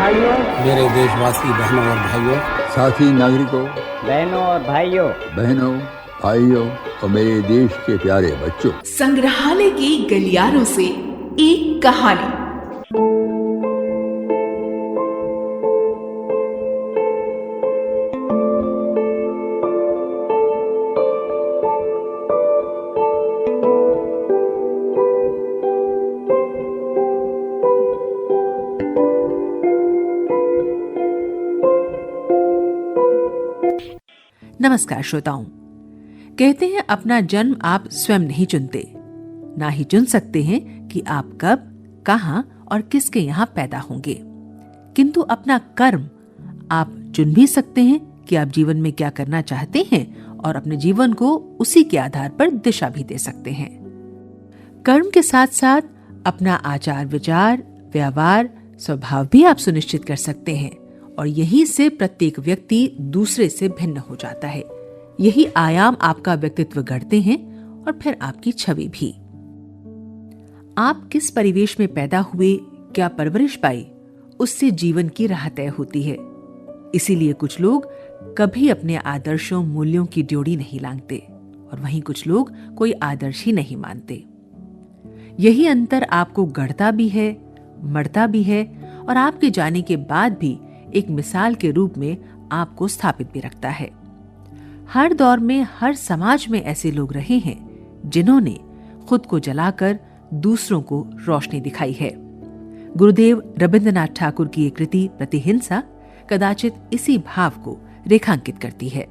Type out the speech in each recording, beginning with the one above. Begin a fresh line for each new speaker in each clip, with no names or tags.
भाइयों,
मेरे देशवासी बहनों और भाइयों,
साथी नागरिकों,
बहनों और भाइयों,
और मेरे देश के प्यारे बच्चों,
संग्रहालय की गलियारों से एक कहानी।
नमस्कार श्रोताओं। कहते हैं अपना जन्म आप स्वयं नहीं चुनते, ना ही चुन सकते हैं कि आप कब, कहां और किसके यहां पैदा होंगे, किंतु अपना कर्म आप चुन भी सकते हैं कि आप जीवन में क्या करना चाहते हैं और अपने जीवन को उसी के आधार पर दिशा भी दे सकते हैं। कर्म के साथ साथ अपना आचार विचार, व्यवहार, स्वभाव भी आप सुनिश्चित कर सकते हैं और यहीं से प्रत्येक व्यक्ति दूसरे से भिन्न हो जाता है। यही आयाम आपका व्यक्तित्व गढ़ते हैं और फिर आपकी छवि भी। आप किस परिवेश में पैदा हुए, क्या परवरिश पाई, उससे जीवन की राह तय होती है। इसीलिए कुछ लोग कभी अपने आदर्शों, मूल्यों की ड्योढ़ी नहीं लांघते और वहीं कुछ लोग कोई आदर्श ही नहीं मानते। यही अंतर आपको गढ़ता भी है, मढ़ता भी है और आपके जाने के बाद भी एक मिसाल के रूप में आपको स्थापित भी रखता है। हर दौर में, हर समाज में ऐसे लोग रहे हैं जिन्होंने खुद को जलाकर दूसरों को रोशनी दिखाई है। गुरुदेव रविंद्रनाथ ठाकुर की एक कृति प्रतिहिंसा कदाचित इसी भाव को रेखांकित करती है।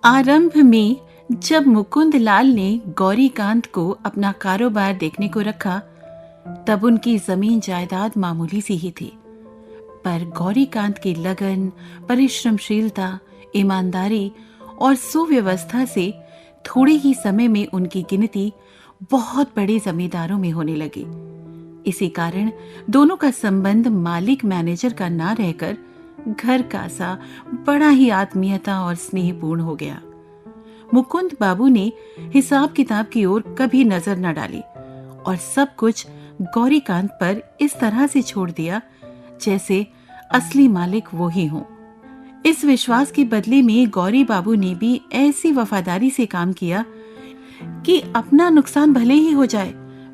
आरंभ में जब मुकुंद लाल ने गौरीकांत को अपना कारोबार देखने को रखा, तब उनकी जमीन जायदाद मामूली सी ही थी, पर गौरीकांत की लगन, परिश्रमशीलता, ईमानदारी और सुव्यवस्था से थोड़े ही समय में उनकी गिनती बहुत बड़े जमींदारों में होने लगी। इसी कारण दोनों का संबंध मालिक मैनेजर का ना रहकर घर का सा बड़ा ही आत्मीयता और स्नेहपूर्ण हो गया। मुकुंद बाबू ने हिसाब किताब की ओर कभी नजर न डाली और सब कुछ गौरीकांत पर इस तरह से छोड़ दिया जैसे असली मालिक वो ही हों। इस विश्वास के बदले में गौरी बाबू ने भी ऐसी वफादारी से काम किया कि अपना नुकसान भले ही हो जाए,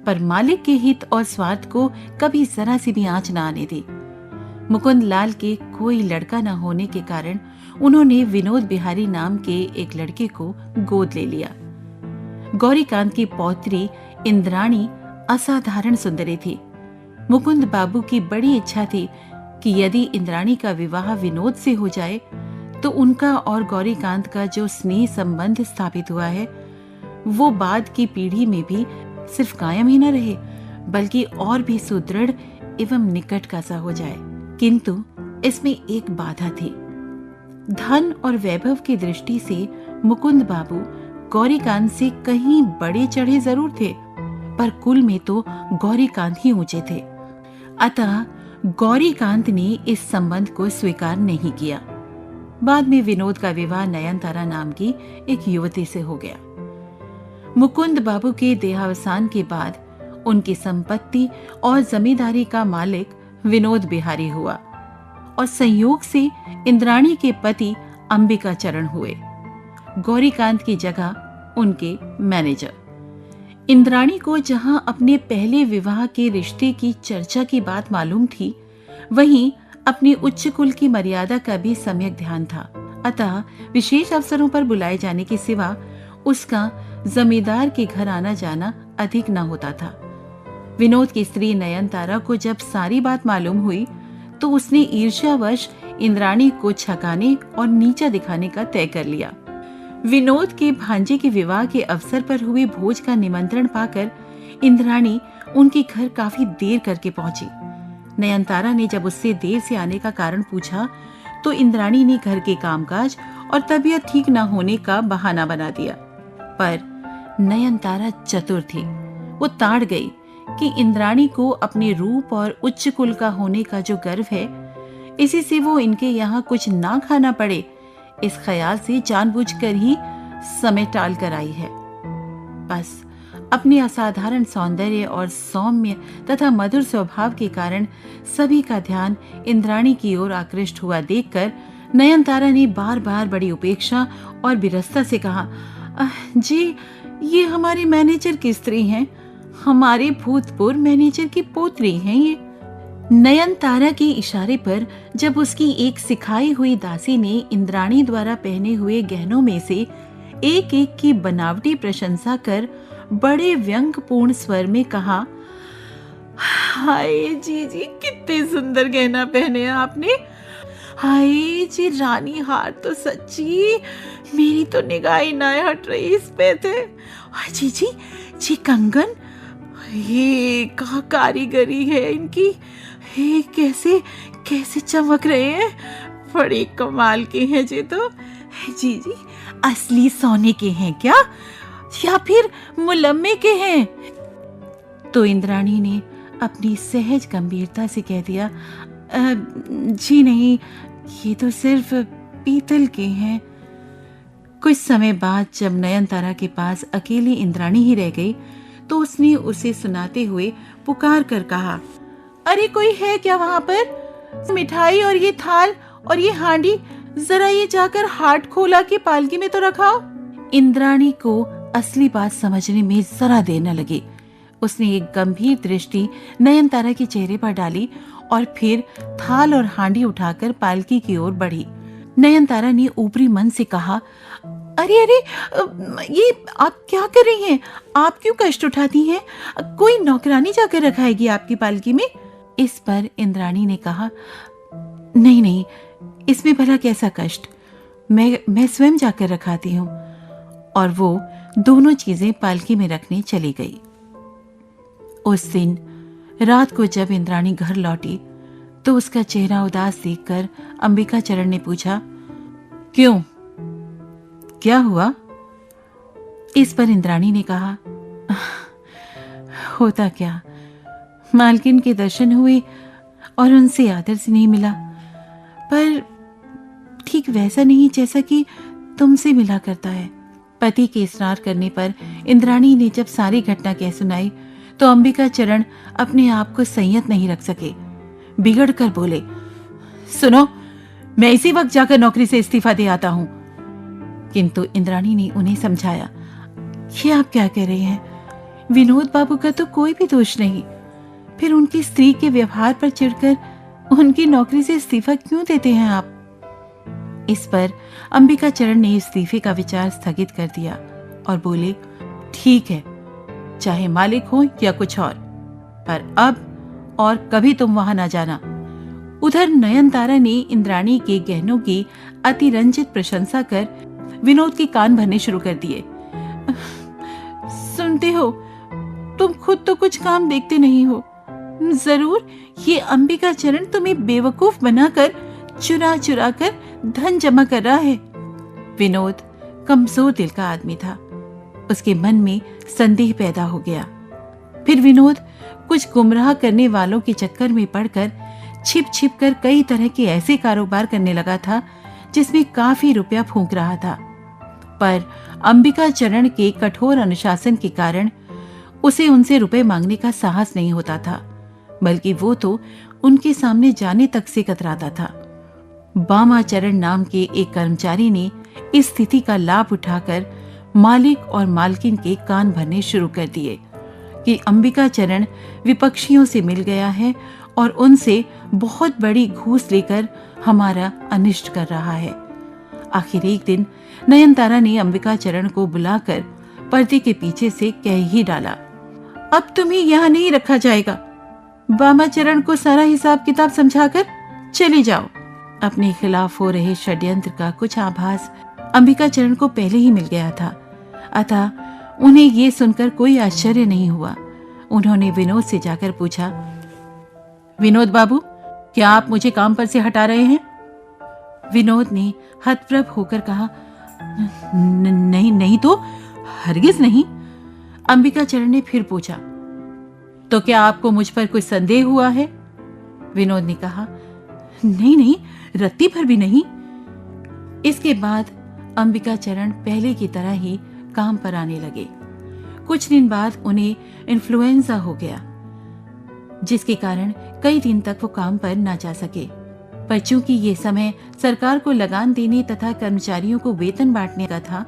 पर मालिक के हित और स्वार्थ को कभी जरा सी भी आंच न आने दी। मुकुंद लाल के कोई लड़का न होने के कारण उन्होंने विनोद बिहारी नाम के एक लड़के को गोद ले लिया। गौरीकांत की पौत्री इंद्राणी असाधारण सुंदरी थी। मुकुंद बाबू की बड़ी इच्छा थी कि यदि इंद्राणी का विवाह विनोद से हो जाए तो उनका और गौरीकांत का जो स्नेह संबंध स्थापित हुआ है वो बाद की पीढ़ी में भी सिर्फ कायम ही न रहे, बल्कि और भी सुदृढ़ एवं निकट का सा हो जाए। किंतु इसमें एक बाधा थी। धन और वैभव की दृष्टि से मुकुंद बाबू गौरीकांत से कहीं बड़े चढ़े जरूर थे, पर कुल में तो गौरीकांत ही ऊंचे थे। अतः गौरीकांत ने इस संबंध को स्वीकार नहीं किया। बाद में विनोद का विवाह नयनतारा नाम की एक युवती से हो गया। मुकुंद बाबू के देहावसान के बाद उनकी संपत्ति और जमींदारी का मालिक विनोद बिहारी हुआ और संयोग से इंद्राणी के पति अंबिका चरण हुए। गौरीकांत की जगह उनके मैनेजर। इंद्राणी को जहां अपने पहले विवाह के रिश्ते की चर्चा की बात मालूम थी, वहीं अपनी उच्च कुल की मर्यादा का भी सम्यक ध्यान था। अतः विशेष अवसरों पर बुलाए जाने के सिवा उसका जमींदार के घर आना जाना अधिक न होता था। विनोद की स्त्री नयनतारा को जब सारी बात मालूम हुई तो उसने ईर्ष्यावश इंद्राणी को छकाने और नीचा दिखाने का तय कर लिया। विनोद के भांजे के विवाह के अवसर पर हुए भोज का निमंत्रण पाकर इंद्राणी उनके घर काफी देर करके पहुंची। नयनतारा ने जब उससे देर से आने का कारण पूछा तो इंद्राणी ने घर के कामकाज और तबीयत ठीक न होने का बहाना बना दिया। पर नयनतारा चतुर थी। वो ताड़ गई कि इंद्राणी को अपने रूप और उच्च कुल का होने का जो गर्व है, इसी से वो इनके यहाँ कुछ ना खाना पड़े, इस ख्याल से जानबूझकर ही समय टाल कर आई है। बस अपने असाधारण सौंदर्य और सौम्य तथा मधुर स्वभाव के कारण सभी का ध्यान इंद्राणी की ओर आकृष्ट हुआ देखकर नयनतारा ने बार बार बड़ी उपेक्षा और विरसता से कहा, जी, ये हमारे मैनेजर की स्त्री हैं, हमारे भूतपूर्व मैनेजर की पोत्री हैं ये। नयनतारा के इशारे पर जब उसकी एक सिखाई हुई दासी ने इंद्राणी द्वारा पहने हुए गहनों में से एक एक की बनावटी प्रशंसा कर बड़े व्यंग्यपूर्ण स्वर में कहा, हाय जी जी, कितने सुंदर गहना पहने हैं आपने। हाय जी, रानी हार तो सच्ची मेरी तो निगाह ही ना हट रही इस पे थे। जी जी जी, कंगन, ये कहाँ कारीगरी है इनकी, ये कैसे कैसे चमक रहे हैं, बड़े कमाल के हैं जी। तो जी जी, असली सोने के हैं क्या या फिर मुलम्मे के हैं? तो इंद्राणी ने अपनी सहज गंभीरता से कह दिया, जी नहीं, ये तो सिर्फ पीतल के हैं। कुछ समय बाद जब नयनतारा के पास अकेली इंद्राणी ही रह गई तो उसने उसे सुनाते हुए पुकार कर कहा, अरे कोई है क्या वहां पर? मिठाई और ये थाल और ये हांडी जरा ये जाकर हाट खोला के पालकी में तो रखाओ। इंद्राणी को असली बात समझने में जरा देर न लगी। उसने एक गंभीर दृष्टि नयनतारा के चेहरे पर डाली और फिर थाल और हांडी उठाकर पालकी की ओर बढ़ी। नयनतारा ने ऊपरी मन से कहा, अरे अरे, ये आप क्या कर रही हैं? आप क्यों कष्ट उठाती हैं? कोई नौकरानी जाकर रखाएगी आपकी पालकी में। इस पर इंद्राणी ने कहा, नहीं नहीं, इसमें भला कैसा कष्ट, मैं स्वयं जाकर रखाती हूँ। और वो दोनों चीजें पालकी में रखने चली गई। उस दिन रात को जब इंद्राणी घर लौटी तो उसका चेहरा उदास देखकर अंबिका चरण ने पूछा, क्यों, क्या हुआ? इस पर इंद्राणी ने कहा, होता क्या, मालकिन के दर्शन हुए और उनसे आदर से नहीं मिला, पर ठीक वैसा नहीं जैसा कि तुमसे मिला करता है। पति के इसरार करने पर इंद्राणी ने जब सारी घटना कह सुनाई तो अंबिका चरण अपने आप को संयत नहीं रख सके। बिगड़ कर बोले, सुनो, मैं इसी वक्त जाकर नौकरी से इस्तीफा दे आता हूं। किंतु इंद्राणी ने उन्हें समझाया, ये आप क्या कह रहे हैं? विनोद बाबू का तो कोई भी दोष नहीं, फिर उनकी स्त्री के व्यवहार पर चिढ़कर उनकी नौकरी से इस्तीफा क्यों देते हैं आप? इस पर अंबिका चरण ने इस्तीफे का विचार स्थगित कर दिया और बोले, ठीक है, चाहे मालिक हो या कुछ और, पर अब और कभी तुम वहां ना जाना। उधर नयनतारा ने इंद्राणी के गहनों की अतिरंजित प्रशंसा कर विनोद के कान भरने शुरू कर दिए। सुनते हो, तुम खुद तो कुछ काम देखते नहीं हो। जरूर ये अंबिका चरण तुम्हें बेवकूफ बनाकर चुरा चुरा कर धन जमा कर रहा है। विनोद कमजोर दिल का आदमी था, उसके मन में संदेह पैदा हो गया। फिर विनोद कुछ गुमराह करने वालों के चक्कर में पड़कर छिप छिप कर कई तरह के ऐसे कारोबार करने लगा था जिसमें काफी रुपया फूंक रहा था। पर अंबिका चरण के कठोर अनुशासन के कारण उसे उनसे रुपए मांगने का साहस नहीं होता था, बल्कि वो तो उनके सामने जाने तक से कतराता था। बामाचरण नाम के एक कर्मचारी ने इस स्थिति का लाभ उठाकर मालिक और मालकिन के कान भरने शुरू कर दिए कि अंबिका चरण विपक्षियों से मिल गया है और उनसे बहुत बड़ी घूस लेकर हमारा अनिष्ट कर रहा है। आखिर एक दिन नयनतारा ने अंबिका चरण को बुलाकर पर्दे के पीछे से कह ही डाला, अब तुम्हें यहाँ नहीं रखा जाएगा। बामाचरण को सारा हिसाब किताब समझाकर चले जाओ। अपने खिलाफ हो रहे षड्यंत्र का कुछ आभास अंबिका चरण को पहले ही मिल गया था, अतः उन्हें ये सुनकर कोई आश्चर्य नहीं हुआ। उन्होंने विनोद से जाकर पूछा, विनोद बाबू, क्या आप मुझे काम पर से हटा रहे हैं? विनोद ने हतप्रभ होकर कहा, नहीं तो हरगिज नहीं। अंबिका चरण ने फिर पूछा, तो क्या आपको मुझ पर कोई संदेह हुआ है? विनोद ने कहा, नहीं, रत्ती भर भी नहीं। इसके बाद अंबिका चरण पहले की तरह ही काम पर आने लगे। कुछ दिन बाद उन्हें इन्फ्लुएंजा हो गया, जिसके कारण कई दिन तक वो काम पर ना जा सके। पर चूंकि ये समय सरकार को लगान देने तथा कर्मचारियों को वेतन बांटने का था,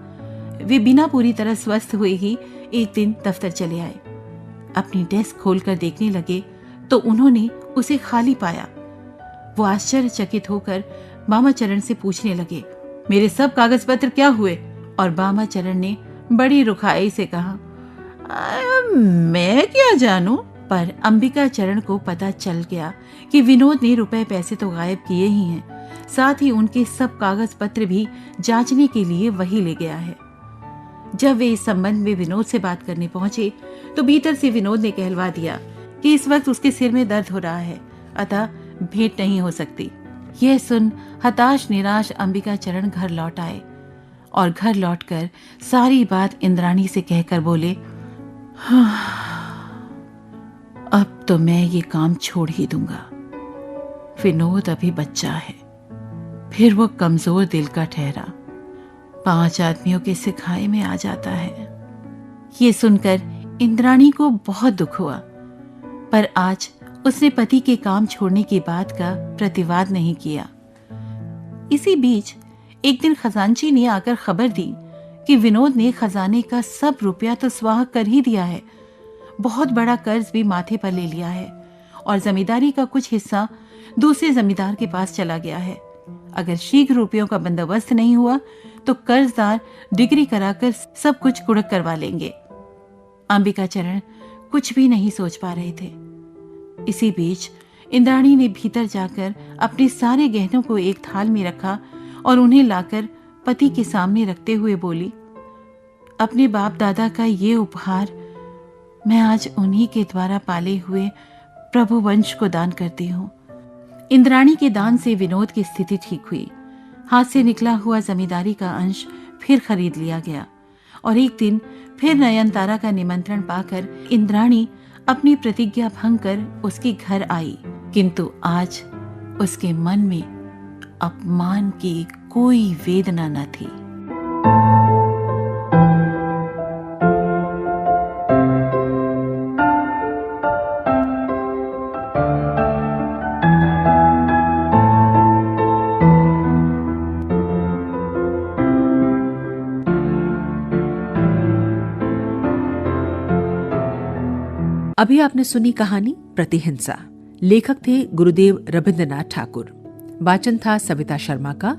वे बिना पूरी तरह स्वस्थ हुए ही एक दिन दफ्तर चले आए। अपनी डेस्क खोलकर देखने लगे तो उन्होंने उसे खाली पाया। वो आश्चर्यचकित होकर बामाचरण से पूछने लगे, मेरे सब कागज पत्र क्या हुए? और बामाचरण ने बड़ी रुखाई से कहा, मैं क्या जानूं? पर अंबिकाचरण को पता चल गया कि विनोद ने रुपए पैसे तो गायब किए ही हैं, साथ ही उनके सब कागज पत्र भी जांचने के लिए वही ले गया है। जब वे इस संबंध में विनोद से बात करने पहुंचे तो भीतर से विनोद ने कहलवा दिया कि इस वक्त उसके सिर में दर्द हो रहा है, अतः भेंट नहीं हो सकती। यह सुन हताश निराश अंबिकाचरण घर लौट आए और घर लौटकर सारी बात इंद्राणी से कहकर बोले, अब तो मैं ये काम छोड़ ही दूंगा। विनोद अभी बच्चा है, फिर वो कमजोर दिल का ठहरा 5 आदमियों के सिखाए में आ जाता है। ये सुनकर इंद्राणी को बहुत दुख हुआ, पर आज उसने पति के काम छोड़ने की बात का प्रतिवाद नहीं किया। इसी बीच एक दिन खजांची ने आकर खबर दी कि विनोद ने खजाने का सब रुपया तो स्वाह कर ही दिया है, बहुत बड़ा कर्ज भी माथे पर ले लिया है और जमींदारी का कुछ हिस्सा दूसरे जमींदार के पास चला गया है। अगर शीघ्र रुपयों का बंदोबस्त नहीं हुआ तो कर्जदार डिग्री कराकर सब कुछ कुड़क करवा लेंगे। अंबिकाचरण कुछ भी नहीं सोच पा रहे थे। इसी बीच इंद्राणी ने भीतर जाकर अपने सारे गहनों को एक थाल में रखा और उन्हें लाकर पति के सामने रखते हुए बोली, अपने बाप दादा का ये उपहार मैं आज उन्हीं के द्वारा पाले हुए प्रभु वंश को दान करती हूँ। इंद्राणी के दान से विनोद की स्थिति ठीक हुई। हाथ से निकला हुआ जमींदारी का अंश फिर खरीद लिया गया और एक दिन फिर नयनतारा का निमंत्रण पाकर इंद्राणी अपनी प्रतिज्ञा भंग कर उसके घर आई, किंतु आज उसके मन में अपमान की कोई वेदना न थी।
अभी आपने सुनी कहानी प्रतिहिंसा। लेखक थे गुरुदेव रविंद्रनाथ ठाकुर। वाचन था सविता शर्मा का।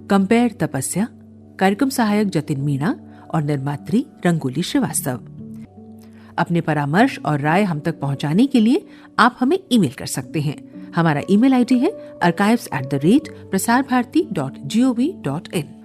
कंपेयर तपस्या। कार्यक्रम सहायक जतिन मीणा और निर्मात्री रंगोली श्रीवास्तव। अपने परामर्श और राय हम तक पहुंचाने के लिए आप हमें ईमेल कर सकते हैं। हमारा ईमेल आईडी है archives@prasarbharati.gov.in।